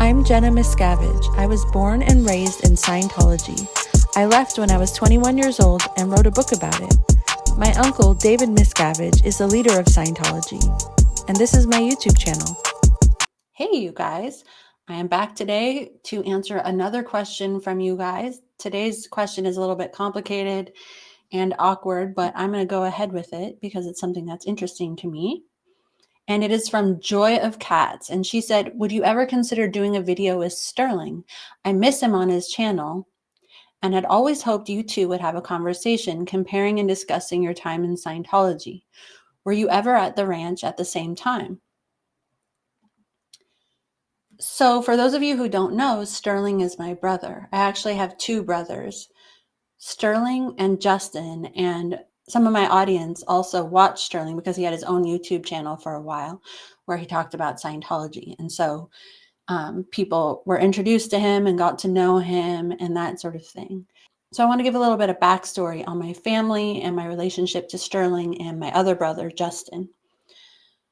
I'm Jenna Miscavige. I was born and raised in Scientology. I left when I was 21 years old and wrote a book about it. My uncle, David Miscavige, is the leader of Scientology, and this is my YouTube channel. Hey, you guys. I am back today to answer another question from you guys. Today's question is a little bit complicated and awkward, but I'm going to go ahead with it because it's something that's interesting to me. And it is from Joy of Cats. And she said, would you ever consider doing a video with Sterling? I miss him on his channel and had always hoped you two would have a conversation comparing and discussing your time in Scientology. Were you ever at the ranch at the same time? So for those of you who don't know, Sterling is my brother. I actually have two brothers, Sterling and Justin, and some of my audience also watched Sterling because he had his own YouTube channel for a while where he talked about Scientology. And so people were introduced to him and got to know him and that sort of thing. So I want to give a little bit of backstory on my family and my relationship to Sterling and my other brother, Justin.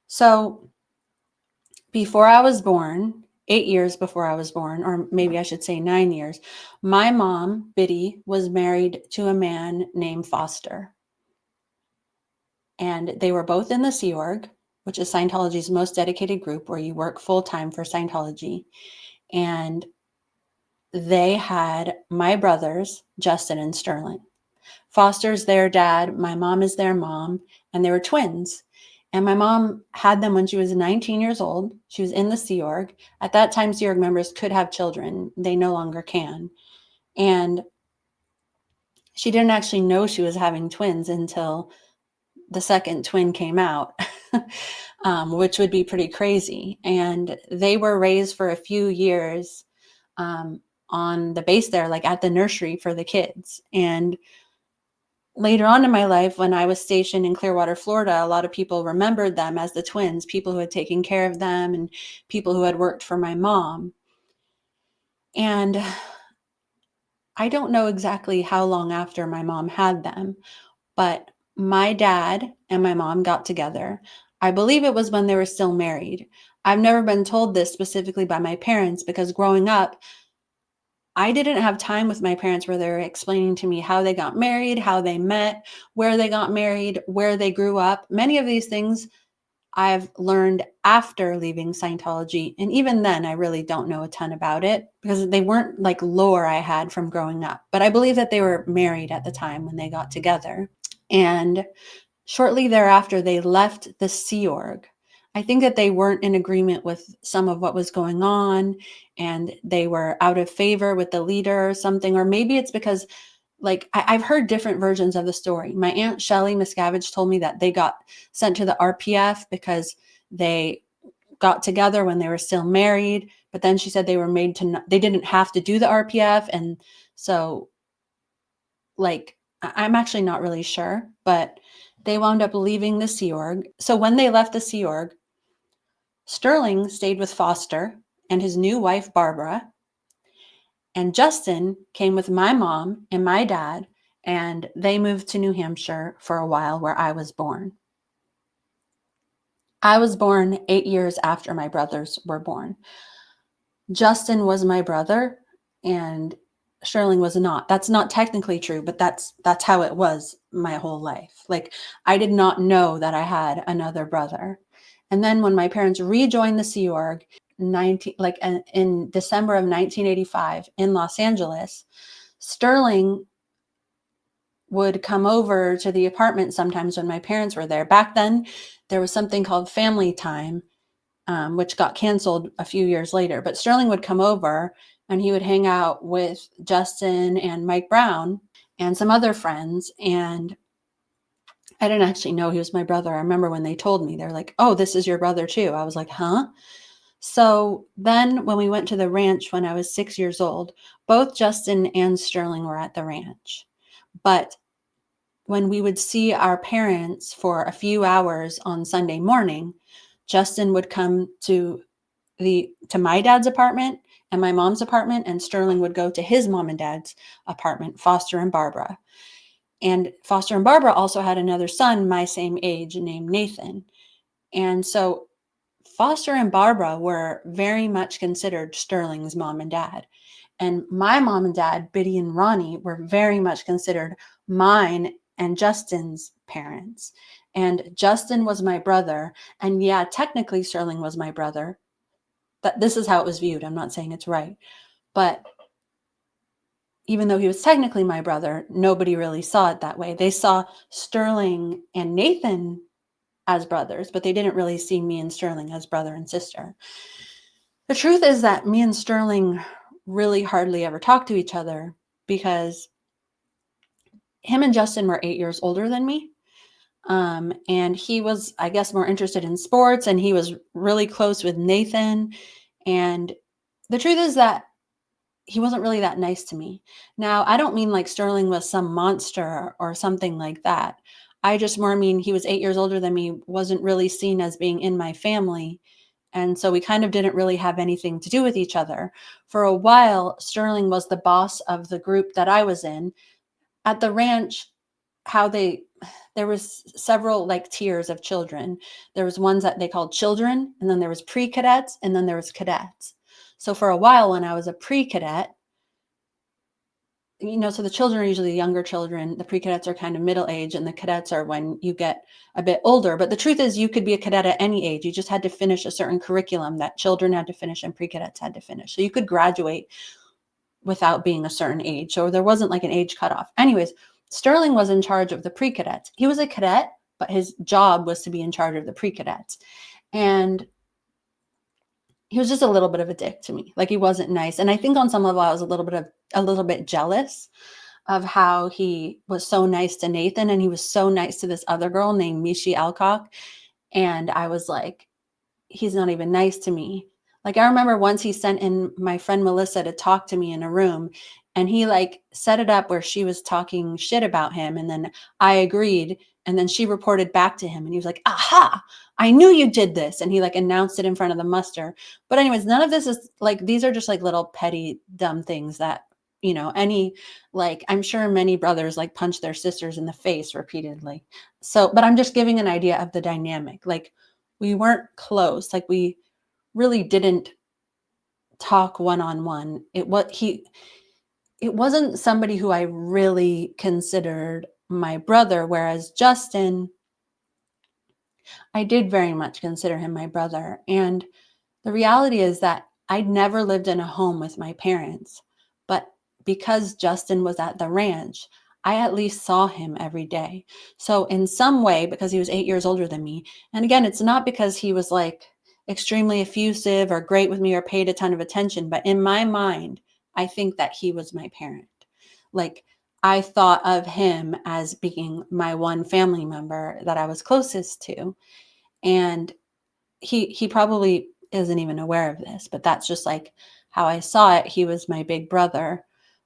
So before I was born, 8 years before I was born, or maybe I should say 9 years, my mom, Biddy, was married to a man named Foster. And they were both in the Sea Org, which is Scientology's most dedicated group where you work full-time for Scientology. And they had my brothers, Justin and Sterling. Foster's their dad, my mom is their mom, and they were twins. And my mom had them when she was 19 years old. She was in the Sea Org. At that time, Sea Org members could have children. They no longer can. And she didn't actually know she was having twins until the second twin came out, which would be pretty crazy. And they were raised for a few years on the base there, like at the nursery for the kids. And later on in my life, when I was stationed in Clearwater, Florida, a lot of people remembered them as the twins, people who had taken care of them and people who had worked for my mom. And I don't know exactly how long after my mom had them, but my dad and my mom got together. I believe it was when they were still married. I've never been told this specifically by my parents because growing up, I didn't have time with my parents where they were explaining to me how they got married, how they met, where they got married, where they grew up. Many of these things I've learned after leaving Scientology. And even then, I really don't know a ton about it because they weren't like lore I had from growing up. But I believe that they were married at the time when they got together. And shortly thereafter, they left the Sea Org. I think that they weren't in agreement with some of what was going on and they were out of favor with the leader or something. Or maybe it's because, like, I've heard different versions of the story. My Aunt Shelley Miscavige told me that they got sent to the RPF because they got together when they were still married. But then she said they were made to, they didn't have to do the RPF. And so, like, I'm actually not really sure, but they wound up leaving the Sea Org. So when they left the Sea Org, Sterling stayed with Foster and his new wife, Barbara. And Justin came with my mom and my dad, and they moved to New Hampshire for a while where I was born. I was born 8 years after my brothers were born. Justin was my brother and Sterling was not. That's not technically true, but that's how it was my whole life. Like, I did not know that I had another brother. And then when my parents rejoined the Sea Org in December of 1985 in Los Angeles, Sterling would come over to the apartment sometimes when my parents were there. Back then, there was something called Family Time, which got canceled a few years later. But Sterling would come over and he would hang out with Justin and Mike Brown and some other friends. And I didn't actually know he was my brother. I remember when they told me, they're like, oh, this is your brother too. I was like, huh? So then when we went to the ranch when I was 6 years old, both Justin and Sterling were at the ranch. But when we would see our parents for a few hours on Sunday morning, Justin would come to my dad's apartment and my mom's apartment, and Sterling would go to his mom and dad's apartment, Foster and Barbara. And Foster and Barbara also had another son my same age named Nathan. And so Foster and Barbara were very much considered Sterling's mom and dad. And my mom and dad, Biddy and Ronnie, were very much considered mine and Justin's parents. And Justin was my brother. And yeah, technically Sterling was my brother. This is how it was viewed. I'm not saying it's right. But even though he was technically my brother, nobody really saw it that way. They saw Sterling and Nathan as brothers, but they didn't really see me and Sterling as brother and sister. The truth is that me and Sterling really hardly ever talked to each other because him and Justin were 8 years older than me. And he was, I guess, more interested in sports, and he was really close with Nathan. And the truth is that he wasn't really that nice to me. Now, I don't mean like Sterling was some monster or something like that. I just more mean he was 8 years older than me, wasn't really seen as being in my family. And so we kind of didn't really have anything to do with each other. For a while, Sterling was the boss of the group that I was in. At the ranch, there was several like tiers of children. There was ones that they called children, and then there was pre-cadets, and then there was cadets. So for a while when I was a pre-cadet, so the children are usually younger children. The pre-cadets are kind of middle age, and the cadets are when you get a bit older. But the truth is you could be a cadet at any age. You just had to finish a certain curriculum that children had to finish and pre-cadets had to finish. So you could graduate without being a certain age. So there wasn't like an age cutoff. Anyways, Sterling was in charge of the pre-cadets. He was a cadet, but his job was to be in charge of the pre-cadets. And he was just a little bit of a dick to me. Like, he wasn't nice. And I think on some level I was a little bit jealous of how he was so nice to Nathan, and he was so nice to this other girl named Mishi Alcock. And I was like, he's not even nice to me. Like, I remember once he sent in my friend Melissa to talk to me in a room, and he like set it up where she was talking shit about him, and then I agreed, and then she reported back to him, and he was like, aha, I knew you did this. And he like announced it in front of the muster. But anyways, none of this is like, these are just like little petty dumb things that, I'm sure many brothers like punch their sisters in the face repeatedly. So, but I'm just giving an idea of the dynamic. Like, we weren't close. Like, we really didn't talk one-on-one. It wasn't somebody who I really considered my brother, whereas Justin, I did very much consider him my brother. And the reality is that I'd never lived in a home with my parents, but because Justin was at the ranch, I at least saw him every day. So in some way, because he was 8 years older than me, and again, it's not because he was like extremely effusive or great with me or paid a ton of attention, but in my mind, I think that he was my parent. Like, I thought of him as being my one family member that I was closest to. And he probably isn't even aware of this, but that's just like how I saw it. He was my big brother.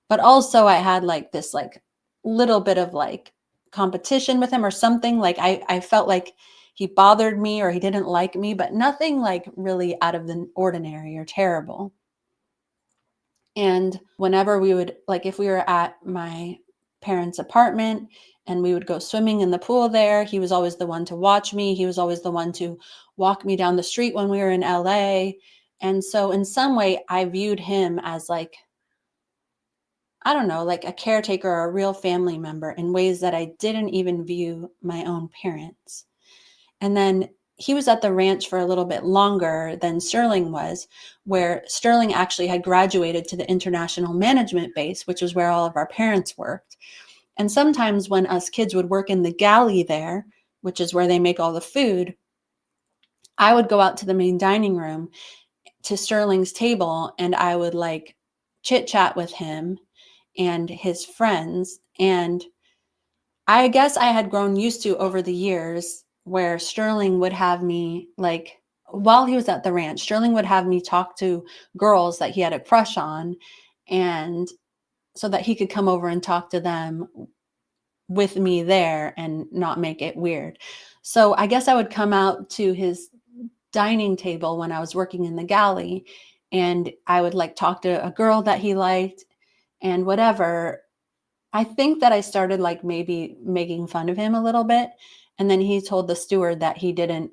But also I had like this like little bit of like competition with him or something. Like, I felt like he bothered me or he didn't like me, but nothing like really out of the ordinary or terrible. And whenever we would, like, if we were at my parents' apartment and we would go swimming in the pool there, he was always the one to watch me. He was always the one to walk me down the street when we were in LA. And so in some way, I viewed him as like, I don't know, like a caretaker or a real family member in ways that I didn't even view my own parents. And then he was at the ranch for a little bit longer than Sterling was, where Sterling actually had graduated to the international management base, which is where all of our parents worked. And sometimes when us kids would work in the galley there, which is where they make all the food, I would go out to the main dining room to Sterling's table, and I would like chit chat with him and his friends. And I guess I had grown used to over the years where Sterling would have me like, while he was at the ranch, Sterling would have me talk to girls that he had a crush on, and so that he could come over and talk to them with me there and not make it weird. So I guess I would come out to his dining table when I was working in the galley, and I would like talk to a girl that he liked and whatever. I think that I started like maybe making fun of him a little bit. And then he told the steward that he didn't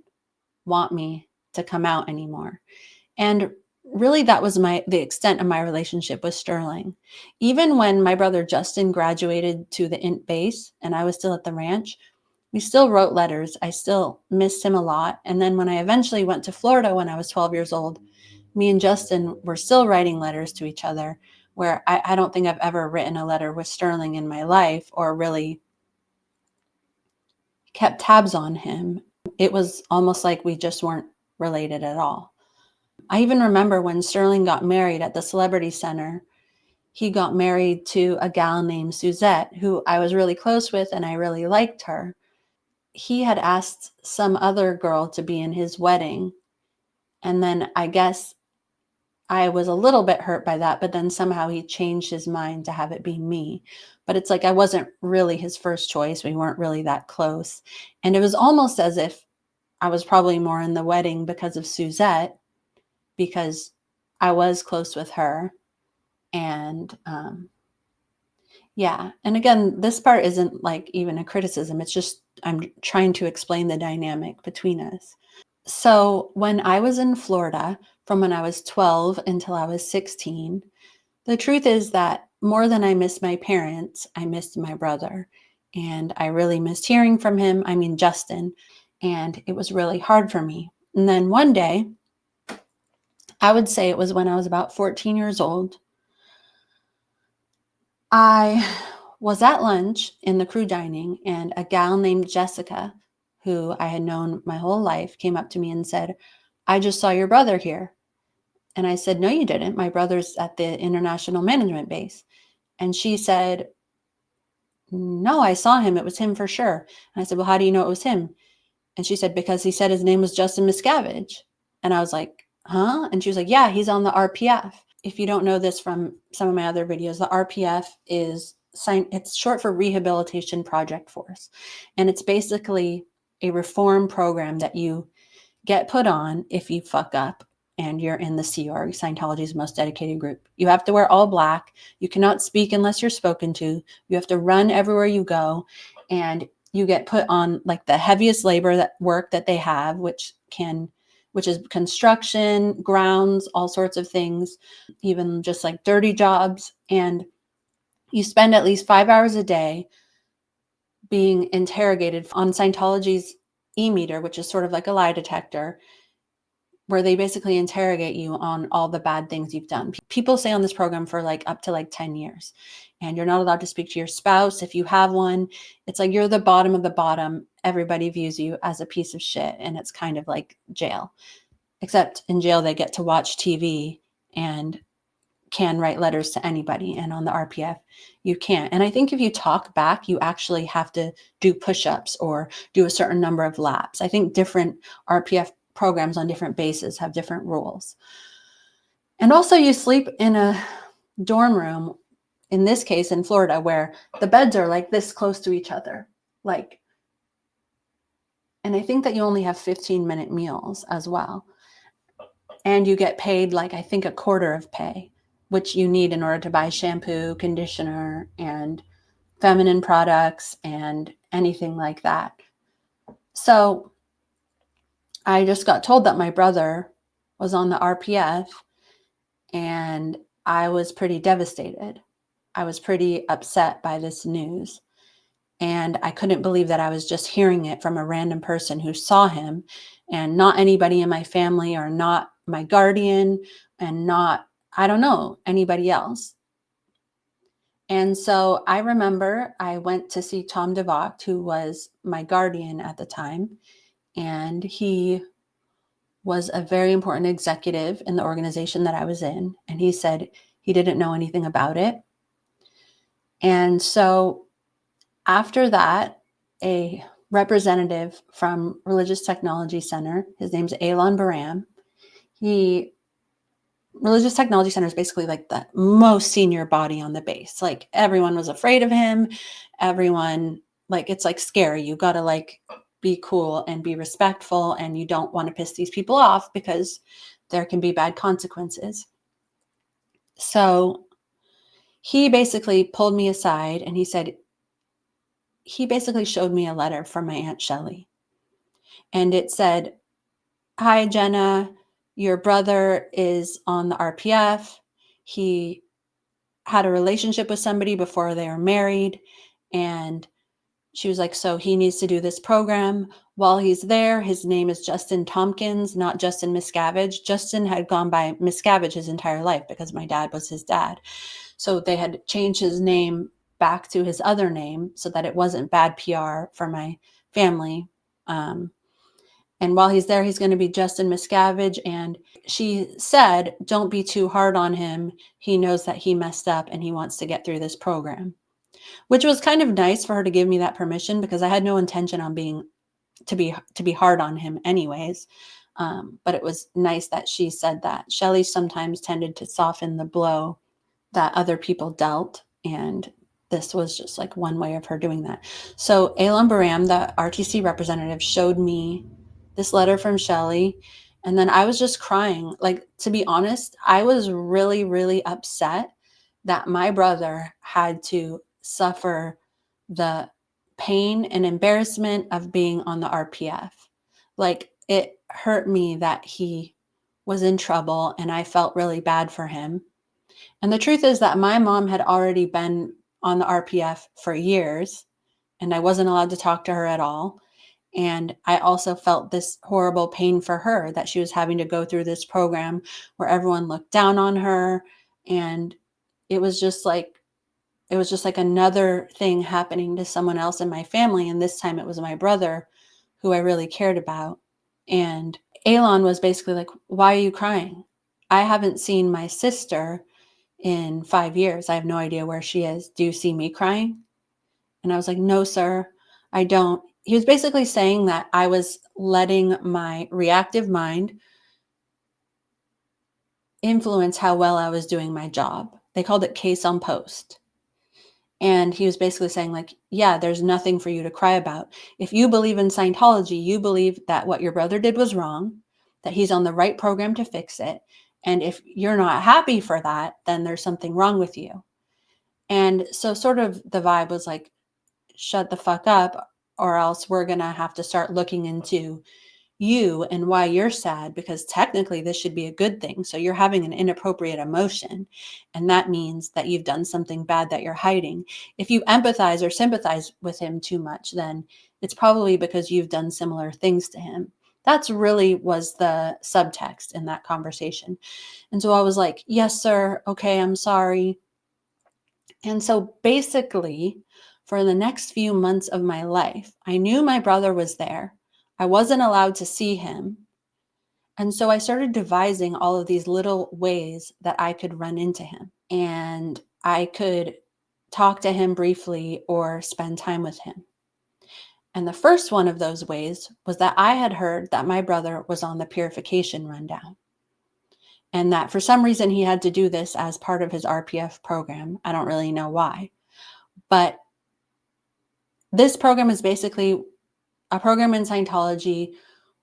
want me to come out anymore. And really that was the extent of my relationship with Sterling. Even when my brother Justin graduated to the int base and I was still at the ranch, we still wrote letters. I still missed him a lot. And then when I eventually went to Florida when I was 12 years old, me and Justin were still writing letters to each other, where I don't think I've ever written a letter with Sterling in my life or really kept tabs on him. It was almost like we just weren't related at all. I even remember when Sterling got married at the Celebrity Center, he got married to a gal named Suzette, who I was really close with and I really liked her. He had asked some other girl to be in his wedding. And then I guess I was a little bit hurt by that, but then somehow he changed his mind to have it be me. But it's like I wasn't really his first choice. We weren't really that close. And it was almost as if I was probably more in the wedding because of Suzette, because I was close with her. And yeah. And again, this part isn't like even a criticism. It's just I'm trying to explain the dynamic between us. So when I was in Florida, from when I was 12 until I was 16, the truth is that more than I missed my parents, I missed my brother. And I really missed hearing from him. I mean, Justin. And it was really hard for me. And then one day, I would say it was when I was about 14 years old, I was at lunch in the crew dining, and a gal named Jessica, who I had known my whole life, came up to me and said, "I just saw your brother here." And I said, "No, you didn't. My brother's at the International Management Base." And she said, "No, I saw him. It was him for sure." And I said, "Well, how do you know it was him?" And she said, "Because he said his name was Justin Miscavige." And I was like, "Huh?" And she was like, "Yeah, he's on the RPF." If you don't know this from some of my other videos, the RPF it's short for Rehabilitation Project Force. And it's basically a reform program that you get put on if you fuck up and you're in the Sea Org, Scientology's most dedicated group. You have to wear all black. You cannot speak unless you're spoken to. You have to run everywhere you go. And you get put on like the heaviest work that they have, which is construction, grounds, all sorts of things, even just like dirty jobs. And you spend at least 5 hours a day being interrogated on Scientology's e-meter, which is sort of like a lie detector, where they basically interrogate you on all the bad things you've done. People stay on this program for like up to like 10 years, and you're not allowed to speak to your spouse if you have one. It's like you're the bottom of the bottom. Everybody views you as a piece of shit, and it's kind of like jail. Except in jail, they get to watch TV and can write letters to anybody. And on the RPF, you can't. And I think if you talk back, you actually have to do push-ups or do a certain number of laps. I think different RPF programs on different bases have different rules. And also you sleep in a dorm room, in this case in Florida, where the beds are like this close to each other. And I think that you only have 15-minute meals as well. And you get paid like, I think, a quarter of pay, which you need in order to buy shampoo, conditioner, and feminine products and anything like that. So I just got told that my brother was on the RPF, and I was pretty devastated. I was pretty upset by this news. And I couldn't believe that I was just hearing it from a random person who saw him, and not anybody in my family or not my guardian and not, I don't know, anybody else. And so I remember I went to see Tom DeVocht, who was my guardian at the time. And he was a very important executive in the organization that I was in. And he said he didn't know anything about it. And so after that, a representative from Religious Technology Center, his name's Elon Baram, Religious Technology Center is basically like the most senior body on the base. Like everyone was afraid of him. Everyone, like, it's like scary. You got to like be cool and be respectful, and you don't want to piss these people off because there can be bad consequences. So he basically pulled me aside and he basically showed me a letter from my Aunt Shelley. And it said, hi, Jenna, your brother is on the RPF. He had a relationship with somebody before they were married. And she was like, so he needs to do this program. While he's there, his name is Justin Tompkins, not Justin Miscavige. Justin had gone by Miscavige his entire life because my dad was his dad. So they had changed his name back to his other name so that it wasn't bad PR for my family. And while he's there, he's going to be Justin Miscavige. And she said, don't be too hard on him. He knows that he messed up and he wants to get through this program, which was kind of nice for her to give me that permission because I had no intention on being to be hard on him anyways. But it was nice that she said that. Shelley sometimes tended to soften the blow that other people dealt, and this was just like one way of her doing that. So Elon Baram, the RTC representative, showed me this letter from Shelley, and then I was just crying. Like, to be honest, I was really, really upset that my brother had to suffer the pain and embarrassment of being on the RPF. Like, it hurt me that he was in trouble, and I felt really bad for him. And the truth is that my mom had already been on the RPF for years, and I wasn't allowed to talk to her at all. And I also felt this horrible pain for her that she was having to go through this program where everyone looked down on her. And it was just like, another thing happening to someone else in my family. And this time it was my brother who I really cared about. And Elon was basically like, why are you crying? I haven't seen my sister in 5 years. I have no idea where she is. Do you see me crying? And I was like, no, sir, I don't. He was basically saying that I was letting my reactive mind influence how well I was doing my job. They called it case on post. And he was basically saying, like, yeah, there's nothing for you to cry about. If you believe in Scientology, you believe that what your brother did was wrong, that he's on the right program to fix it. And if you're not happy for that, then there's something wrong with you. And so sort of the vibe was like, shut the fuck up, or else we're going to have to start looking into you and why you're sad, because technically this should be a good thing. So you're having an inappropriate emotion, and that means that you've done something bad that you're hiding. If you empathize or sympathize with him too much, then it's probably because you've done similar things to him. That's really was the subtext in that conversation. And so I was like, yes, sir. Okay, I'm sorry. And so basically, for the next few months of my life, I knew my brother was there. I wasn't allowed to see him. And so I started devising all of these little ways that I could run into him. And I could talk to him briefly or spend time with him. And the first one of those ways was that I had heard that my brother was on the purification rundown, and that for some reason he had to do this as part of his RPF program. I don't really know why. But this program is basically a program in Scientology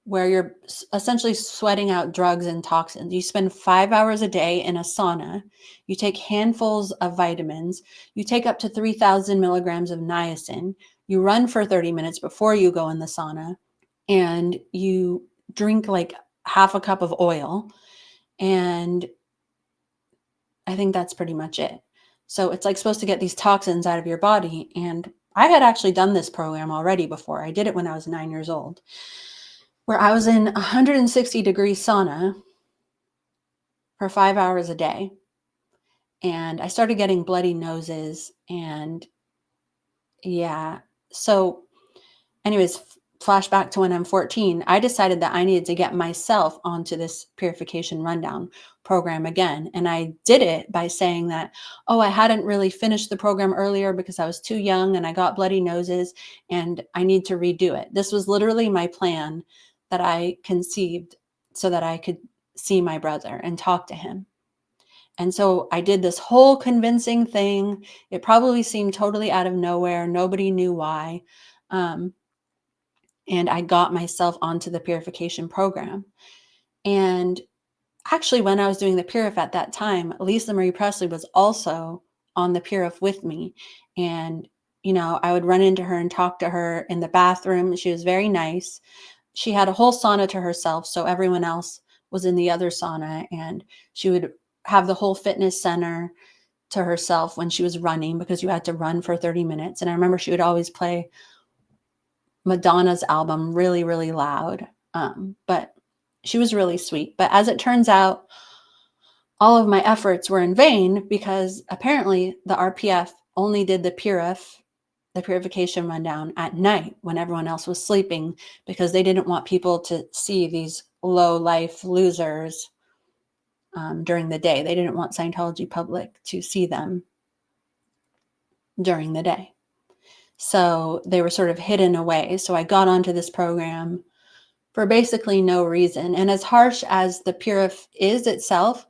where you're essentially sweating out drugs and toxins. You spend 5 hours a day in a sauna. You take handfuls of vitamins. You take up to 3,000 milligrams of niacin. You run for 30 minutes before you go in the sauna, and you drink like half a cup of oil. And I think that's pretty much it. So it's like supposed to get these toxins out of your body. And I had actually done this program already before. I did it when I was 9 years old, where I was in 160-degree sauna for 5 hours a day. And I started getting bloody noses. And yeah. So, anyways, flashback to when I'm 14, I decided that I needed to get myself onto this purification rundown program again. And I did it by saying that, oh, I hadn't really finished the program earlier because I was too young and I got bloody noses and I need to redo it. This was literally my plan that I conceived so that I could see my brother and talk to him. And so I did this whole convincing thing. It probably seemed totally out of nowhere. Nobody knew why. And I got myself onto the purification program. And actually, when I was doing the Purif at that time, Lisa Marie Presley was also on the Purif with me. And, I would run into her and talk to her in the bathroom. She was very nice. she had a whole sauna to herself. So everyone else was in the other sauna, and she would have the whole fitness center to herself when she was running, because you had to run for 30 minutes. And I remember she would always play Madonna's album really, really loud. But she was really sweet. But as it turns out, all of my efforts were in vain, because apparently the RPF only did the purification rundown at night when everyone else was sleeping, because they didn't want people to see these low life losers during the day. They didn't want Scientology public to see them during the day. So they were sort of hidden away. So I got onto this program for basically no reason. And as harsh as the purif is itself,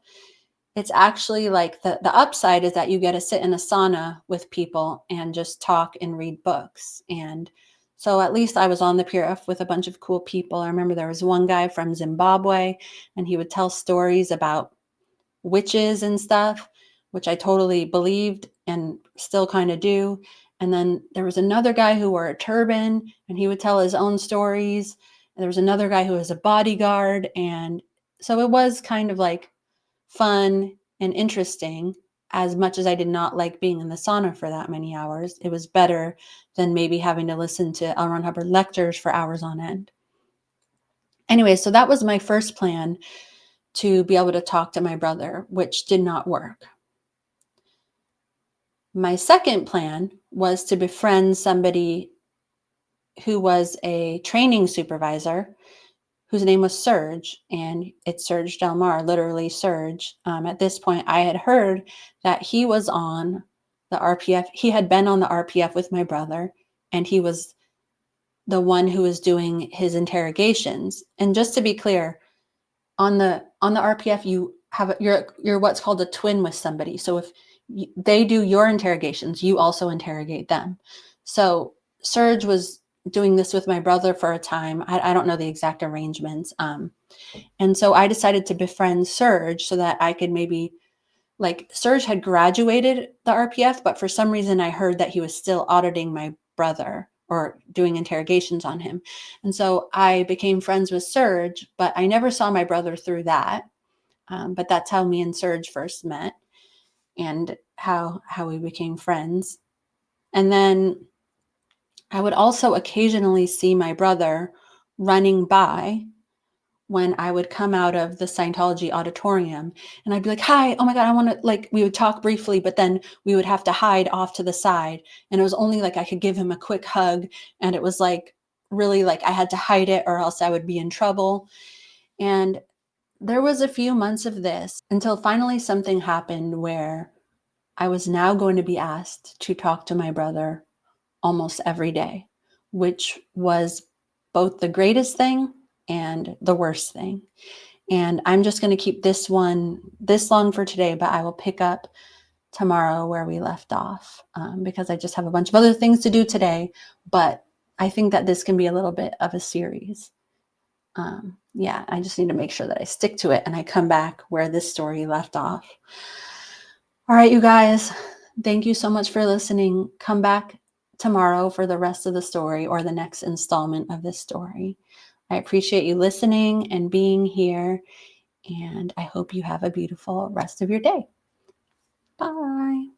it's actually like the upside is that you get to sit in a sauna with people and just talk and read books. And so at least I was on the purif with a bunch of cool people. I remember there was one guy from Zimbabwe, and he would tell stories about witches and stuff, which I totally believed and still kind of do. And then there was another guy who wore a turban, and he would tell his own stories. And there was another guy who was a bodyguard. And so it was kind of like fun and interesting. As much as I did not like being in the sauna for that many hours, it was better than maybe having to listen to L. Ron Hubbard lectures for hours on end. Anyway, so that was my first plan, to be able to talk to my brother, which did not work. My second plan was to befriend somebody who was a training supervisor, whose name was Serge, and it's Serge Delmar, literally Serge. At this point, I had heard that he was on the RPF. He had been on the RPF with my brother, and he was the one who was doing his interrogations. And just to be clear, on the RPF, you're what's called a twin with somebody. So if they do your interrogations, you also interrogate them. So Serge was doing this with my brother for a time. I don't know the exact arrangements. And so I decided to befriend Serge so that I could maybe, like, Serge had graduated the RPF, but for some reason I heard that he was still auditing my brother or doing interrogations on him. And so I became friends with Serge, but I never saw my brother through that. But that's how me and Serge first met, and how we became friends. And then I would also occasionally see my brother running by when I would come out of the Scientology auditorium, and I'd be like, hi, oh my God, I want to, like, we would talk briefly, but then we would have to hide off to the side. And it was only like I could give him a quick hug. And it was like, really, like I had to hide it or else I would be in trouble. And there was a few months of this until finally something happened where I was now going to be asked to talk to my brother almost every day, which was both the greatest thing and the worst thing. And I'm just going to keep this one this long for today, but I will pick up tomorrow where we left off, because I just have a bunch of other things to do today. But I think that this can be a little bit of a series. Yeah, I just need to make sure that I stick to it and I come back where this story left off. All right, you guys, thank you so much for listening. Come back tomorrow for the rest of the story, or the next installment of this story. I appreciate you listening and being here, and I hope you have a beautiful rest of your day. Bye.